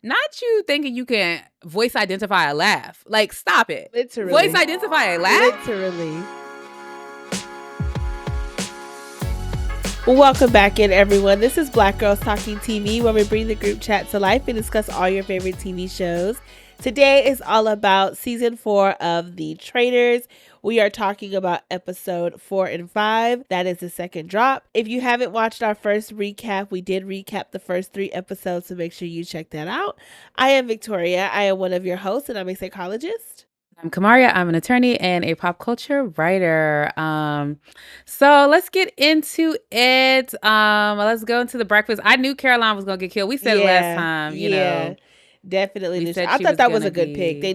Not you thinking you can voice identify a laugh. Like, stop it. Literally. Voice identify a laugh? Literally. Welcome back in, everyone. This is Black Girls Talking TV, where we bring the group chat to life and discuss all your favorite TV shows. Today is all about season 4 of The Traitors. We are talking about episode 4 and 5. That is the second drop. If you haven't watched our first recap, we did recap the first 3 episodes, so make sure you check that out. I am Victoria. I am one of your hosts, and I'm a psychologist. I'm Kamaria. I'm an attorney and a pop culture writer. So let's get into it. Let's go into the breakfast. I knew Caroline was gonna get killed. We said it last time. You know, definitely. I thought that was a good pick. They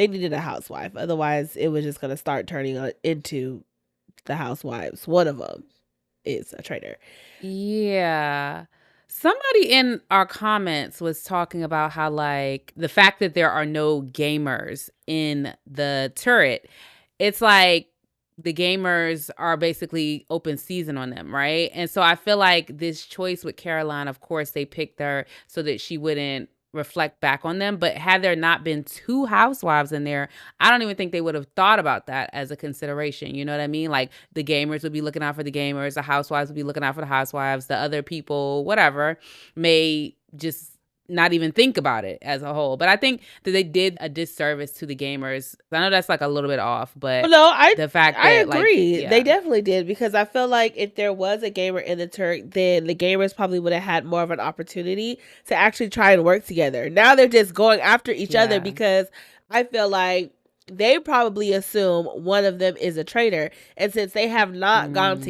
needed a housewife. Otherwise, it was just gonna start turning into the housewives. One of them is a traitor. Yeah. Somebody in our comments was talking about how, like, the fact that there are no gamers in the turret, it's like the gamers are basically open season on them, right? And so I feel like this choice with Caroline, of course, they picked her so that she wouldn't reflect back on them. But had there not been 2 housewives in there, I don't even think they would have thought about that as a consideration. You know what I mean? Like, the gamers would be looking out for the gamers, the housewives would be looking out for the housewives, the other people, whatever, may just not even think about it as a whole. But I think that they did a disservice to the gamers. I know that's like a little bit off, but the fact that, I agree. Like, they definitely did, because I feel like if there was a gamer in the turret, then the gamers probably would have had more of an opportunity to actually try and work together. Now they're just going after each other, because I feel like they probably assume one of them is a traitor. And since they have not gotten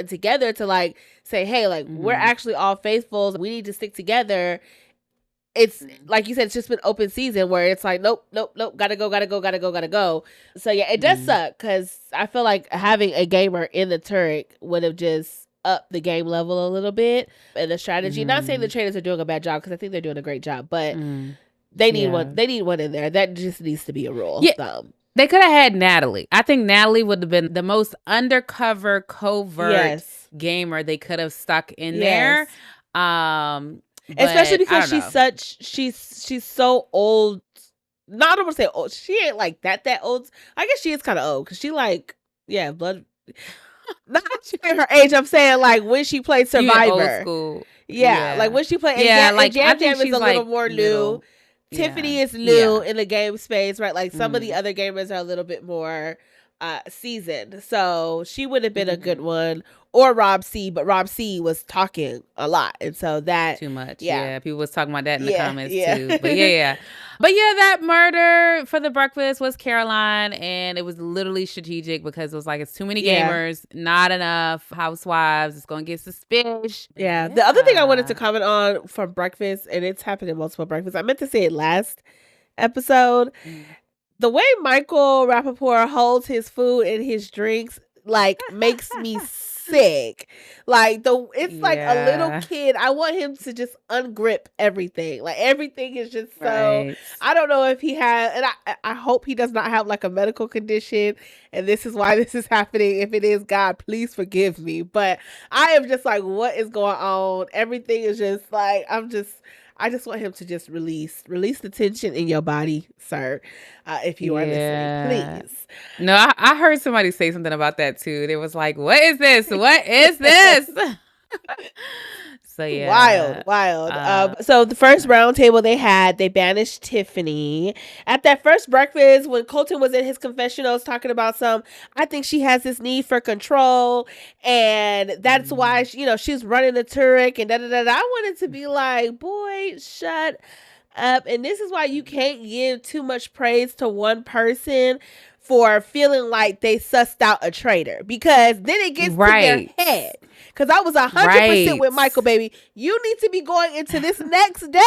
together to, like, say, hey, like, we're actually all faithfuls, we need to stick together, it's like you said, it's just been open season where it's like, nope, gotta go. So yeah, it does suck, because I feel like having a gamer in the turret would have just upped the game level a little bit and the strategy. Not saying the trainers are doing a bad job, because I think they're doing a great job, but they need one. They need one in there. That just needs to be a rule. Yeah. They could have had Natalie. I think Natalie would have been the most undercover, covert gamer they could have stuck in there. Especially because she's so old. Not, I don't want to say old. She ain't like that old. I guess she is kind of old, because she like, blood. Not in her age. I'm saying, like, when she played Survivor. Old school. Like when she played. Like Jam I think is she's a little like more new. Tiffany is new in the game space, right? Like some of the other gamers are a little bit more seasoned, so she would have been a good one. Or Rob C, but Rob C was talking a lot, and so that too much. Yeah, people was talking about that in the comments too. But but that murder for the breakfast was Caroline, and it was literally strategic, because it was like, it's too many gamers, not enough housewives. It's gonna get suspicious. Yeah. The other thing I wanted to comment on from breakfast, and it's happened in multiple breakfasts, I meant to say it last episode. The way Michael Rappaport holds his food and his drinks, like, makes me sick. Like, it's like a little kid. I want him to just ungrip everything. Like, everything is just so. I don't know if he has, and I hope he does not have like a medical condition, and this is why this is happening. If it is, God, please forgive me. But I am just like, what is going on? Everything is just like, I just want him to just release the tension in your body, sir. If you are listening, please. No, I heard somebody say something about that too. They was like, "What is this? What is this?" So wild. So the first round table they banished Tiffany. At that first breakfast, when Colton was in his confessionals talking about I think she has this need for control, and that's why she's running the turret and I wanted to be like, boy, shut up. And this is why you can't give too much praise to one person for feeling like they sussed out a traitor, because then it gets to their head. Because I was 100% with Michael, baby. You need to be going into this next day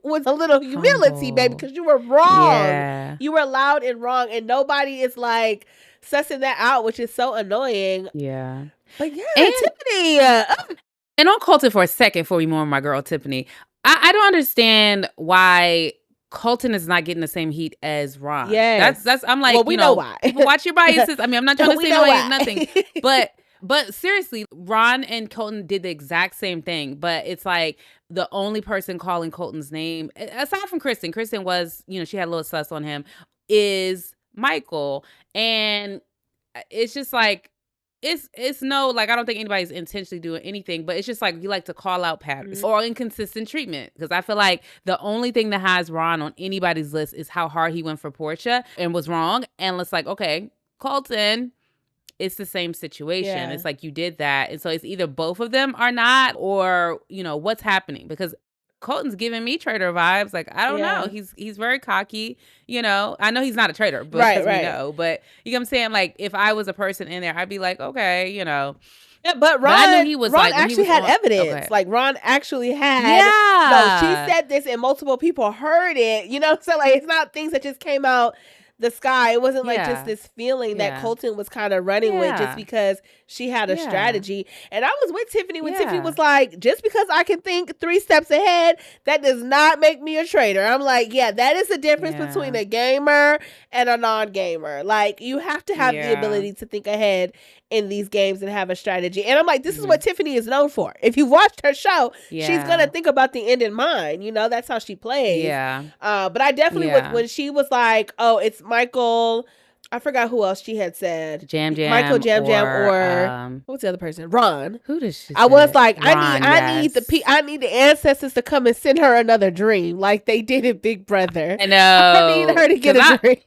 with a little humility, baby, because you were wrong. Yeah. You were loud and wrong, and nobody is like sussing that out, which is so annoying. Yeah. But Tiffany. And on Colton for a second before we move on my girl Tiffany. I don't understand why Colton is not getting the same heat as Ron. Yes. That's I'm like, well, we know why. Watch your biases. I mean, I'm not trying to say nothing, but but seriously, Ron and Colton did the exact same thing, but it's like the only person calling Colton's name, aside from Kristen was, she had a little sus on him, is Micheal. And it's just like, it's no, like, I don't think anybody's intentionally doing anything, but it's just like, you like to call out patterns or inconsistent treatment. Because I feel like the only thing that has Ron on anybody's list is how hard he went for Portia and was wrong. And it's like, okay, Colton, it's the same situation. Yeah. It's like, you did that. And so it's either both of them are not, or, what's happening? Because Colton's giving me traitor vibes. Like, I don't know. He's very cocky. I know he's not a traitor, but we know. But you know what I'm saying? Like, if I was a person in there, I'd be like, okay, Yeah, but I knew he was Ron actually had evidence. Okay. Like, Ron actually had. Yeah. No, she said this and multiple people heard it. So like, it's not things that just came out the sky. It wasn't like just this feeling that Colton was kind of running with just because she had a strategy. And I was with Tiffany when Tiffany was like, just because I can think 3 steps ahead, that does not make me a traitor. I'm like, that is the difference between a gamer and a non-gamer. Like, you have to have the ability to think ahead in these games and have a strategy. And I'm like, this is what Tiffany is known for. If you watched her show, she's gonna think about the end in mind. That's how she plays. But I definitely when she was like, oh, it's Micheal, I forgot who else she had said. Micheal Jam or what's the other person? Ron. Who does she? I was like, Ron, I need the ancestors to come and send her another dream, like they did in Big Brother. I know. I need her to get a dream.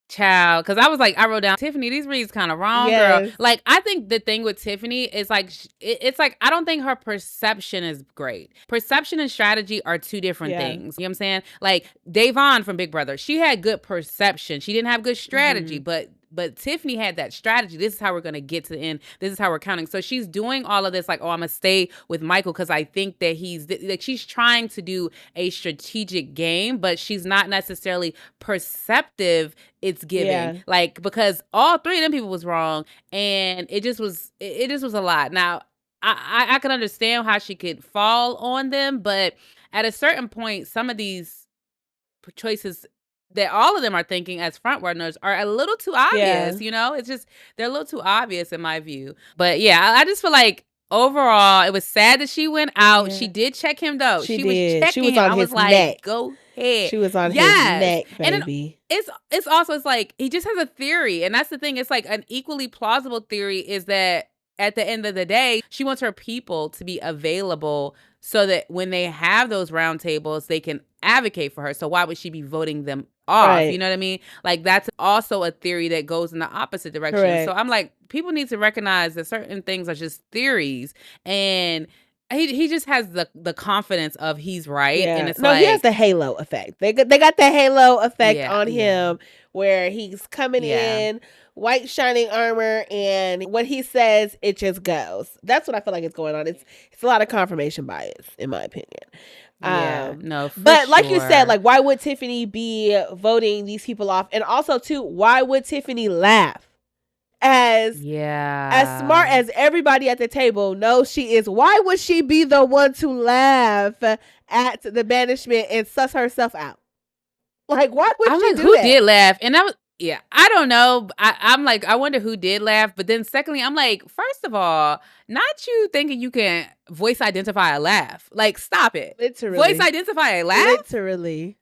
Child, because I was like, I wrote down, Tiffany, these reads kind of wrong, girl. Like, I think the thing with Tiffany is like, it's like, I don't think her perception is great. Perception and strategy are 2 different things. You know what I'm saying? Like, Davon from Big Brother, she had good perception. She didn't have good strategy, but Tiffany had that strategy. This is how we're going to get to the end. This is how we're counting. So she's doing all of this like, oh, I'm going to stay with Micheal because I think that he's like, she's trying to do a strategic game, but she's not necessarily perceptive. It's giving like, because all 3 of them people was wrong, and it just was a lot. Now, I can understand how she could fall on them, but at a certain point, some of these choices that all of them are thinking as front runners are a little too obvious. It's just, they're a little too obvious in my view. But I just feel like overall, it was sad that she went out. She did check him though. She was checking him. I was like, neck. Go ahead. She was on his neck, And baby. it's also, it's like, he just has a theory. And that's the thing. It's like an equally plausible theory is that at the end of the day, she wants her people to be available so that when they have those round tables, they can advocate for her. So why would she be voting them off? Right. You know what I mean? Like, that's also a theory that goes in the opposite direction. Correct. So I'm like, people need to recognize that certain things are just theories, and he just has the confidence of he's right. And it's he has the halo effect. They got the halo effect on him where he's coming in white shining armor, and what he says, it just goes. That's what I feel like is going on. It's a lot of confirmation bias, in my opinion. No, but like you said, like, why would Tiffany be voting these people off? And also too, why would Tiffany laugh? As smart as everybody at the table knows she is, why would she be the one to laugh at the banishment and suss herself out? Like, why would she do that? Who did laugh? And I don't know. I'm like, I wonder who did laugh. But then secondly, I'm like, first of all, not you thinking you can voice identify a laugh. Like, stop it. Literally. Voice identify a laugh? Literally.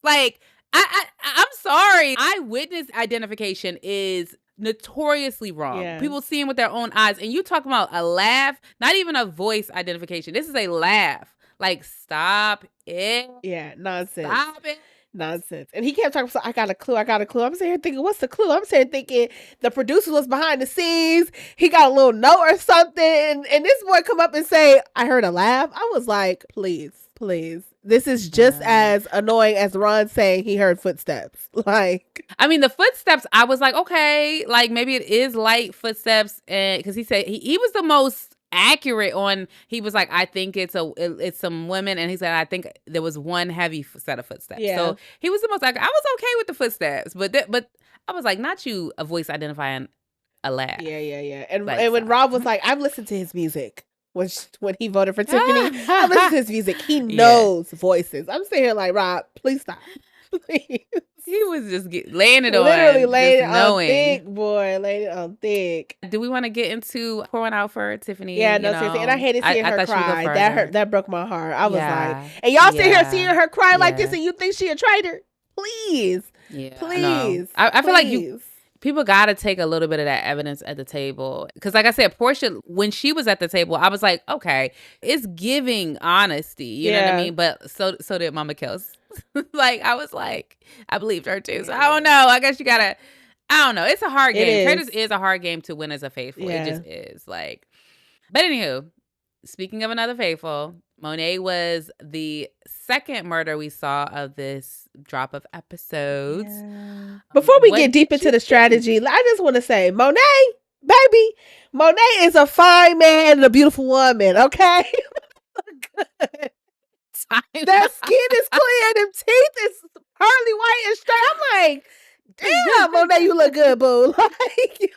Like, I'm sorry. Eyewitness identification is notoriously wrong. People seeing with their own eyes. And you talking about a laugh, not even a voice identification. This is a laugh. Like, stop it. Yeah, nonsense. Stop it. Nonsense. And he kept talking, so I got a clue. I'm sitting here thinking, what's the clue? I'm sitting here thinking the producer was behind the scenes. He got a little note or something. And this boy come up and say, I heard a laugh. I was like, please. This is just as annoying as Ron saying he heard footsteps. Like, I mean, the footsteps, I was like, okay, like maybe it is light footsteps. And because he said he was the most accurate on, he was like, I think it's some women, and he said, I think there was one heavy set of footsteps. So he was the most accurate. I was okay with the footsteps, but I was like, not you a voice identifying a laugh. And when Rob was like, I've listened to his music when he voted for Tiffany, I listened to his music. He knows voices. I'm sitting here like, Rob, please stop. Please. He was just laying it on. Literally laying it on thick, boy. Laying it on thick. Do we want to get into pouring out for Tiffany? Yeah, no, seriously. And I hated seeing her cry. That broke my heart. I was like, and y'all sit here seeing her cry like this and you think she a traitor? Please. Yeah. Please. I feel like people got to take a little bit of that evidence at the table. Because like I said, Portia, when she was at the table, I was like, okay, it's giving honesty. You know what I mean? But so did Mama Kels. Like, I was like, I believed her too. So I don't know. I guess you got to, I don't know. It's a hard game. Traitors is a hard game to win as a faithful. It just is. Like, but anywho, speaking of another faithful, Monet was the second murder we saw of this drop of episodes. Yeah. Before we get deep into the strategy, I just want to say, Monet, baby, Monet is a fine man and a beautiful woman, okay? Good. That skin is clear, them teeth is pearly white and straight. I'm like, damn, Monet, you look good, boo. Like, you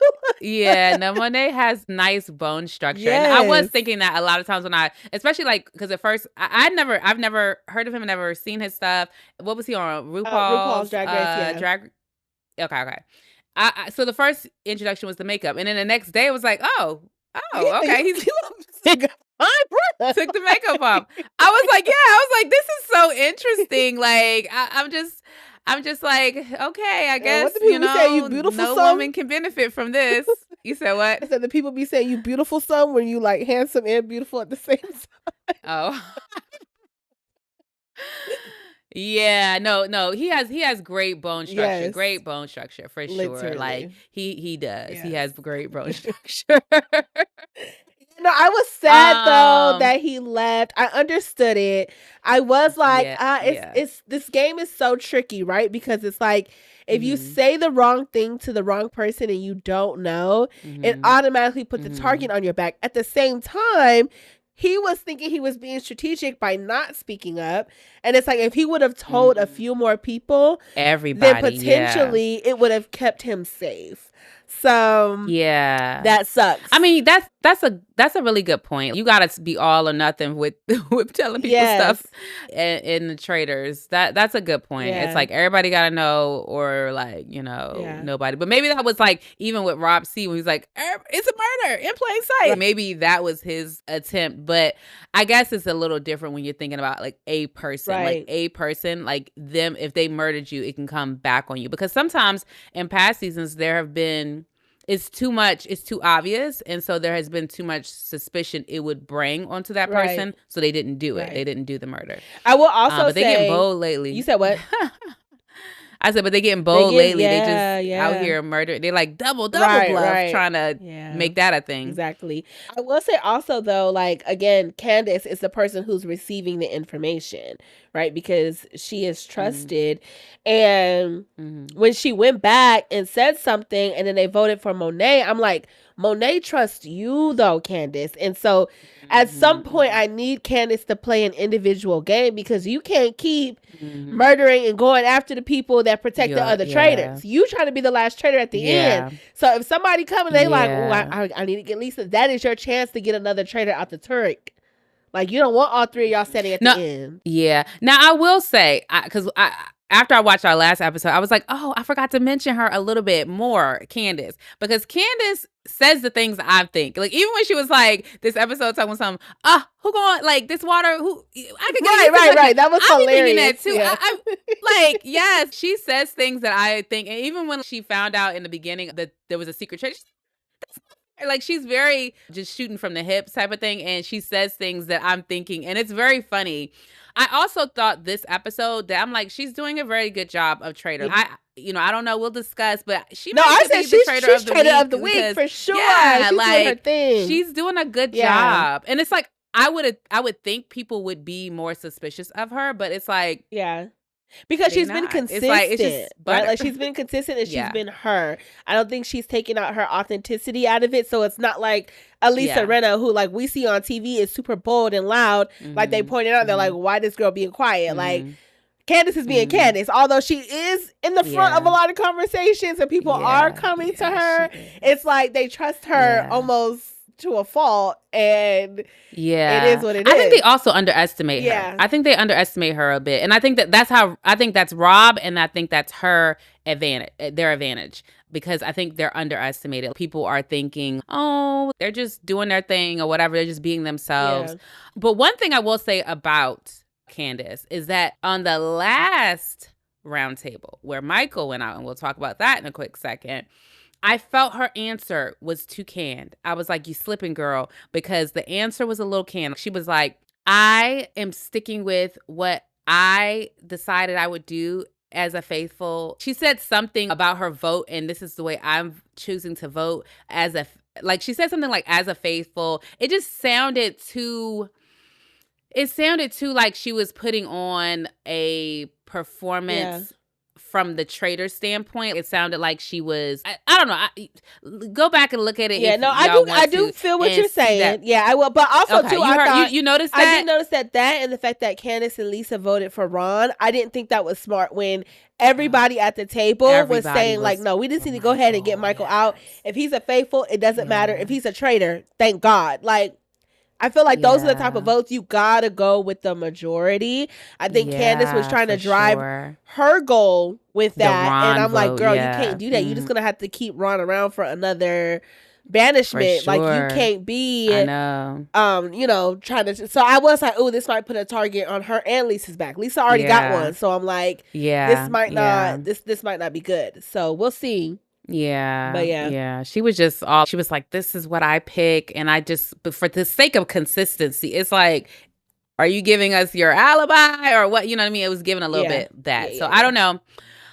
look no, Monet has nice bone structure. Yes. And I was thinking that a lot of times when especially like, because at first, I've never heard of him and never seen his stuff. What was he on? RuPaul's Drag Race, Okay. So the first introduction was the makeup. And then the next day it was like, oh, okay. He's took the makeup off. I was like, this is so interesting. Like, I'm just like, okay, I guess, say, you beautiful no son? woman can benefit from this. You said what? I said the people be saying you beautiful son when you like handsome and beautiful at the same time. Oh. Yeah, no, he has great bone structure. Great bone structure for sure. Literally. Like he does. Yes. He has great bone structure. No, I was sad though that he left. I understood it. I was like, it's this game is so tricky, right? Because it's like if you say the wrong thing to the wrong person and you don't know, it automatically puts the target on your back. At the same time, he was thinking he was being strategic by not speaking up. And it's like if he would have told a few more people, everybody, then potentially it would have kept him safe. So that sucks. I mean, that's a really good point. You gotta be all or nothing with telling people stuff in the Traitors. That's a good point. It's like everybody gotta know, or like nobody. But maybe that was like even with Rob C when he's like, it's a murder in plain sight. Right. Maybe that was his attempt. But I guess it's a little different when you're thinking about like a person, like them. If they murdered you, it can come back on you, because sometimes in past seasons there have been. It's too much. It's too obvious. And so there has been too much suspicion it would bring onto that person. So they didn't do it. They didn't do the murder. I will also but they getting bold lately. You said what? I said, but they getting bold lately. They just out here murder. They like double bluff trying to make that a thing. Exactly. I will say also though, like again, Candace is the person who's receiving the information, right? Because she is trusted. And when she went back and said something and then they voted for Monet, I'm like, Monet trusts you though, Candace. And so at some point I need Candace to play an individual game, because you can't keep murdering and going after the people that protect the other traitors. You trying to be the last traitor at the end. So if somebody come and they like, oh, I need to get Lisa, that is your chance to get another traitor out the turret. Like, you don't want all three of y'all standing at the end. Yeah. Now I will say, because after I watched our last episode, I was like, oh, I forgot to mention her a little bit more, Candace. Because Candace says the things I think. Like, even when she was like, this episode talking about something, who going, like, this water, who, I could get right. That was hilarious. That too. Yeah. Like, yes, she says things that I think, and even when she found out in the beginning that there was a secret traitor, like, she's very just shooting from the hips type of thing, and she says things that I'm thinking, and it's very funny. I also thought this episode that I'm like, she's doing a very good job of traitor. I don't know. We'll discuss, but she's traitor of the week for sure. Yeah, she's doing her thing. She's doing a good job, and it's like I would think people would be more suspicious of her, but it's like because she's been consistent, right? Like she's been consistent and she's been her. I don't think she's taking out her authenticity out of it. So it's not like Elisa Renna, who like we see on TV is super bold and loud. Like they pointed out, they're like, why this girl being quiet? Like Candace is being Candace, although she is in the front of a lot of conversations and people are coming to her. It's like they trust her almost to a fault, and yeah, it is what it is. I think they also underestimate her. I think they underestimate her a bit, and I think that's Rob, and I think that's her advantage, their advantage, because I think they're underestimated. People are thinking, oh, they're just doing their thing or whatever, they're just being themselves. Yeah. But one thing I will say about Candace is that on the last roundtable where Micheal went out, and we'll talk about that in a quick second, I felt her answer was too canned. I was like, you slipping, girl, because the answer was a little canned. She was like, I am sticking with what I decided I would do as a faithful. She said something about her vote, and this is the way I'm choosing to vote as a, like, she said something like, as a faithful. It just sounded too, like she was putting on a performance from the Traitors standpoint. It sounded like she was, I don't know. Go back and look at it. Yeah, no, I do feel what you're saying. Yeah, I will. But also, too, you noticed that? I did notice that and the fact that Candace and Lisa voted for Ron. I didn't think that was smart when everybody at the table was saying, like, no, we just need to go ahead and get Micheal out. If he's a faithful, it doesn't matter. If he's a traitor, thank God. Like, I feel like those are the type of votes you gotta go with the majority. I think Candace was trying to drive her goal with that. And I'm like, girl, you can't do that. You're just gonna have to keep Ron around for another banishment. Like, you can't be, I know. Trying to. So I was like, oh, this might put a target on her and Lisa's back. Lisa already got one. So I'm like, this might not, this might not be good. So we'll see. Yeah. But yeah. She was like, this is what I pick. And but for the sake of consistency, it's like, are you giving us your alibi or what? You know what I mean? It was giving a little bit that. So I don't know.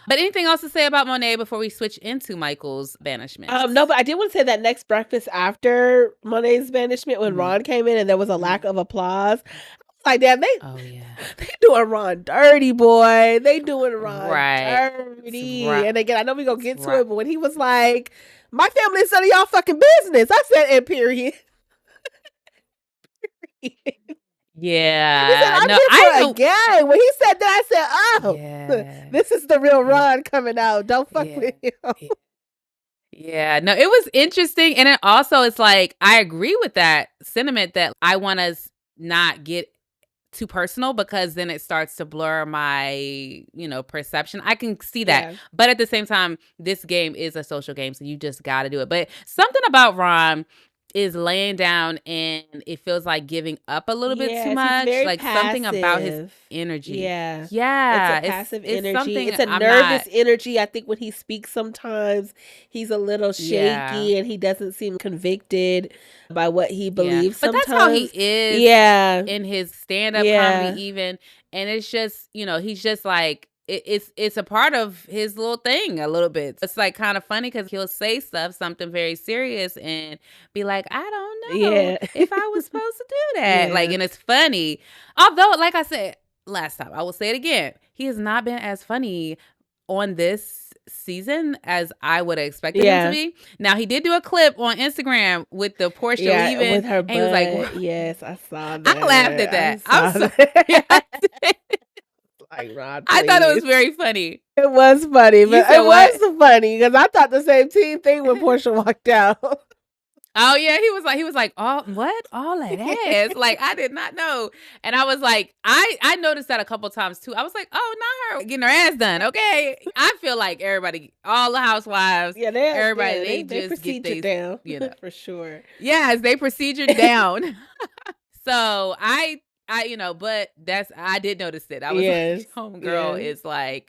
But anything else to say about Monet before we switch into Michael's banishment? No, but I did want to say that next breakfast after Monet's banishment, when Ron came in and there was a lack of applause, like, damn, they doing Ron dirty, boy. They doing Ron dirty. And again, I know we gonna get to it, but when he was like, my family is none of y'all fucking business, I said, and period. Yeah. He said, I'm here for a gang. When he said that, I said, this is the real Ron coming out. Don't fuck with him. Yeah, no, it was interesting. And it also, it's like, I agree with that sentiment that I want to not get too personal, because then it starts to blur my, perception. I can see that. But at the same time, this game is a social game, so you just got to do it. But something about Ron is laying down, and it feels like giving up a little bit too much. Like passive. Something about his energy. Yeah. It's a passive energy. It's a nervous energy. I think when he speaks sometimes, he's a little shaky and he doesn't seem convicted by what he believes. But sometimes. That's how he is in his stand-up comedy even. And it's just, he's just like, it's a part of his little thing a little bit. It's like kind of funny because he'll say something very serious and be like, I don't know if I was supposed to do that. Like, and it's funny. Although, like I said last time, I will say it again, he has not been as funny on this season as I would have expected him to be. Now, he did do a clip on Instagram with the Portia leaving. With her butt. And he was like, yes, I saw that. I laughed at that. I'm sorry. Like, Rod, I thought it was very funny. It was funny, but it was funny because I thought the same thing when Portia walked out. Oh yeah, he was like, oh, what? All that ass? Like, I did not know. And I was like, I noticed that a couple times too. I was like, oh, not her getting her ass done. Okay. I feel like everybody, all the housewives, everybody, they just get they down, for sure. Yes, they procedure down. So but I did notice it. I was like, homegirl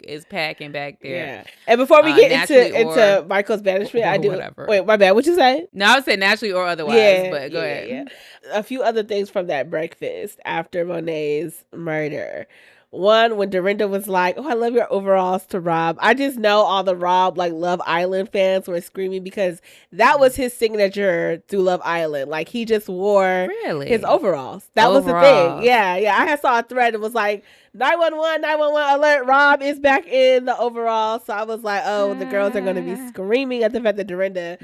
is packing back there. Yeah. And before we get into Michael's banishment, I do. Whatever. Wait, my bad. What'd you say? No, I would say naturally or otherwise, but go ahead. Yeah. A few other things from that breakfast after Monet's murder. One, when Dorinda was like, oh, I love your overalls to Rob. I just know all the Rob, like, Love Island fans were screaming because that was his signature through Love Island. Like, he just wore his overalls. That was the thing. Yeah. I saw a thread. It was like, 911 alert, Rob is back in the overalls. So I was like, oh, the girls are going to be screaming at the fact that Dorinda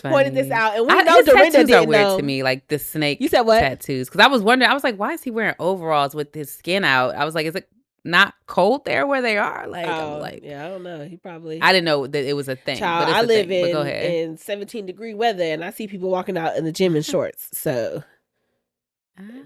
pointed this out. And we know Dorinda didn't weird know. To me, like the snake you said what? tattoos. Because I was wondering, I was like, why is he wearing overalls with his skin out? I was like, is it not cold there where they are? Like, I'm like, yeah, I don't know. He probably. I didn't know that it was a thing, Child, but it's I a live thing. But go ahead. in 17-degree weather, and I see people walking out in the gym in shorts. So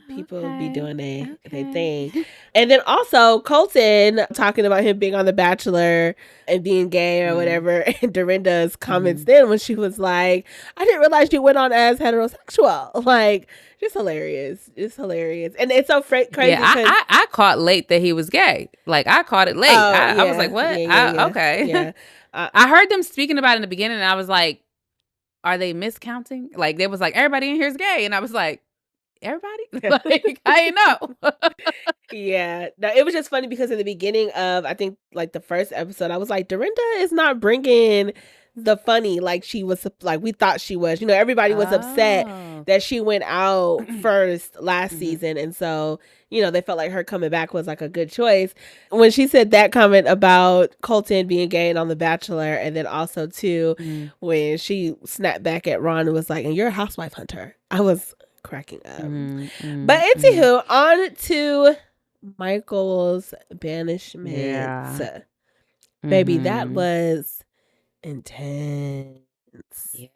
people be doing their thing. And then also Colton talking about him being on The Bachelor and being gay or whatever. And Dorinda's comments then when she was like, I didn't realize you went on as heterosexual. Like, just hilarious. It's hilarious. And it's so crazy. Yeah, I caught late that he was gay. Like, I caught it late. I was like, what? Okay. Yeah. I heard them speaking about it in the beginning, and I was like, are they miscounting? Like, they was like, everybody in here is gay. And I was like, everybody? Like, I ain't know. Yeah. No, it was just funny because in the beginning of, I think, like the first episode, I was like, Dorinda is not bringing the funny like she was, like we thought she was. You know, everybody was upset that she went out first last season. And so, you know, they felt like her coming back was like a good choice. When she said that comment about Colton being gay and on The Bachelor, and then also too, when she snapped back at Ron and was like, and you're a housewife hunter. I was cracking up. But anywho, on to Michael's banishment. Yeah. Baby, that was intense. Yeah.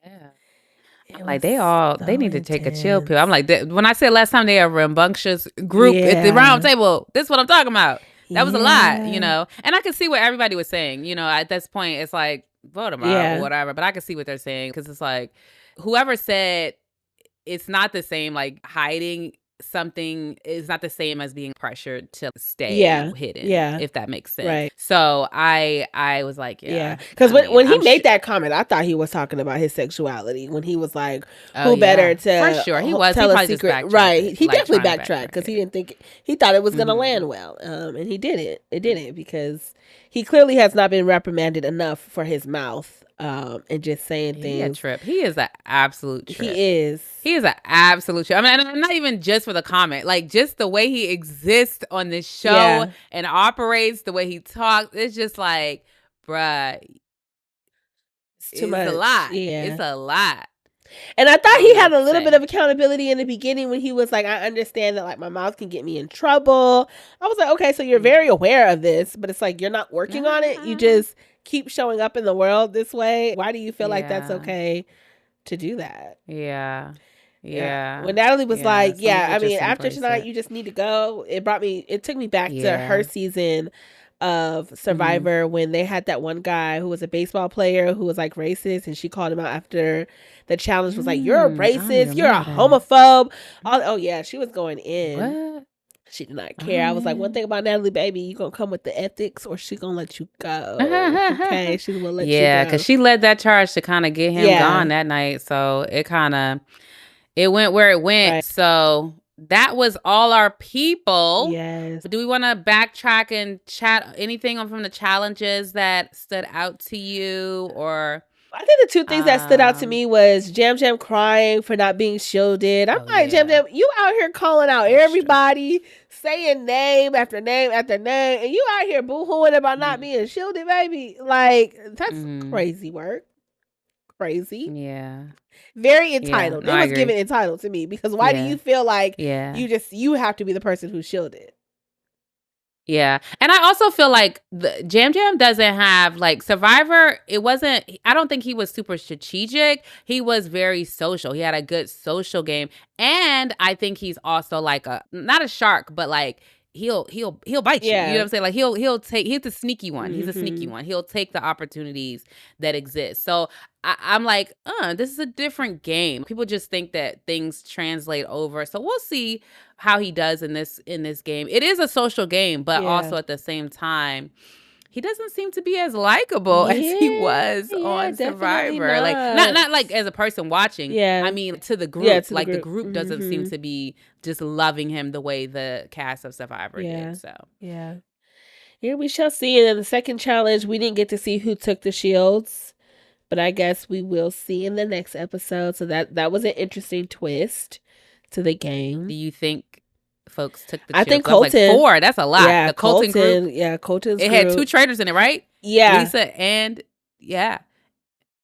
I'm like, they need to take a chill pill. I'm like, when I said last time they are a rambunctious group at the round table, this is what I'm talking about. That was a lot, you know? And I could see what everybody was saying, you know, at this point, it's like, vote them out or whatever. But I could see what they're saying because it's like, whoever said it's not the same, like hiding something is not the same as being pressured to stay hidden, if that makes sense. Right. So I was like, because when he made that comment, I thought he was talking about his sexuality when he was like, who better to for sure he was tell he a secret, right? He like, definitely backtracked because he didn't think he thought it was gonna land well, and he didn't. It didn't because he clearly has not been reprimanded enough for his mouth. And just saying things. He a trip. He is an absolute trip. He is an absolute trip. I mean, and not even just for the comment, like just the way he exists on this show and operates, the way he talks. It's just like, bruh, it's too much. A lot. Yeah, it's a lot. And I thought he had a little bit of accountability in the beginning when he was like, I understand that like my mouth can get me in trouble. I was like, okay, so you're very aware of this, but it's like you're not working on it. You just keep showing up in the world this way. Why do you feel like that's okay to do that? Yeah. When Natalie was like, I mean, after tonight, you just need to go. It took me back to her season of Survivor when they had that one guy who was a baseball player who was like racist, and she called him out after the challenge was like, you're a racist, you're a homophobe. She was going in. What? She did not care. I was like, one thing about Natalie, baby, you gonna come with the ethics or she gonna let you go. Okay, she's gonna let you go. Yeah, because she led that charge to kind of get him gone that night. So it went where it went. Right. So that was all our people. Yes. Do we want to backtrack and chat anything from the challenges that stood out to you? Or I think the two things that stood out to me was Jam Jam crying for not being shielded. I'm like, Jam Jam, you out here calling out everybody, saying name after name after name, and you out here boo-hooing about not being shielded, baby. Like, that's crazy work. Crazy. Yeah. Very entitled. It was given entitled to me because why do you feel like you have to be the person who's shielded? Yeah. And I also feel like the Jam Jam doesn't have like Survivor. I don't think he was super strategic. He was very social. He had a good social game. And I think he's also like not a shark, but like he'll bite you. You know what I'm saying? Like he's a sneaky one. He's a sneaky one. He'll take the opportunities that exist. So I'm like, this is a different game. People just think that things translate over. So we'll see how he does in this game. It is a social game, but also at the same time, he doesn't seem to be as likable as he was on Survivor. Like not like as a person watching. Yeah. I mean to the group. Yeah, the group doesn't seem to be just loving him the way the cast of Survivor did. So here we shall see. And in the second challenge, we didn't get to see who took the shields, but I guess we will see in the next episode. So that was an interesting twist to the game. Do you think folks took the shields? I think Colton. Like 4. That's a lot. Yeah, the Colton group. Yeah, Colton's It had 2 traitors in it, right? Yeah. Lisa and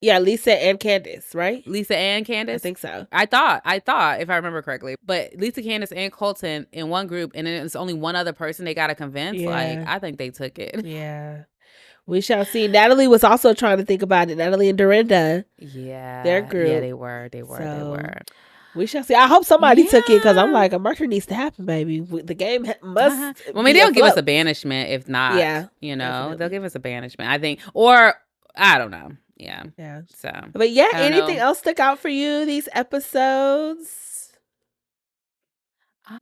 Yeah, Lisa and Candace, right? Lisa and Candace? I think so. I thought, if I remember correctly. But Lisa, Candace, and Colton in one group, and then it's only one other person they got to convince. Yeah. Like, I think they took it. Yeah. We shall see. Natalie was also trying to think about it. Natalie and Dorinda. Yeah. Their group. Yeah, they were. They were. We shall see. I hope somebody took it, because I'm like, a murder needs to happen, baby. The game must. Well, maybe they'll give us a banishment. If not, yeah, you know, definitely. They'll give us a banishment, I think. Or, I don't know. Yeah. So, but yeah, anything else stuck out for you these episodes?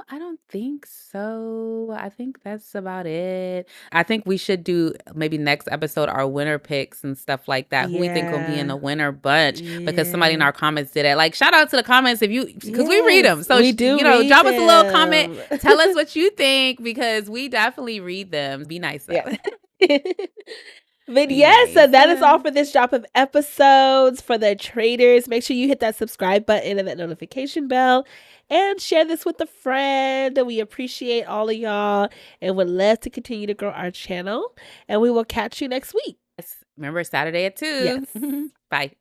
I don't think so. I think that's about it. I think we should do maybe next episode our winner picks and stuff like that. Who we think will be in the winner bunch, because somebody in our comments did it. Like, shout out to the comments if you, because we read them. So we do, drop us a little comment. Tell us what you think, because we definitely read them. Be nice though. Yeah. But yes, so that is all for this drop of episodes for the Traitors. Make sure you hit that subscribe button and that notification bell, and share this with a friend. We appreciate all of y'all and would love to continue to grow our channel. And we will catch you next week. Remember, Saturday at 2. Yes. Bye.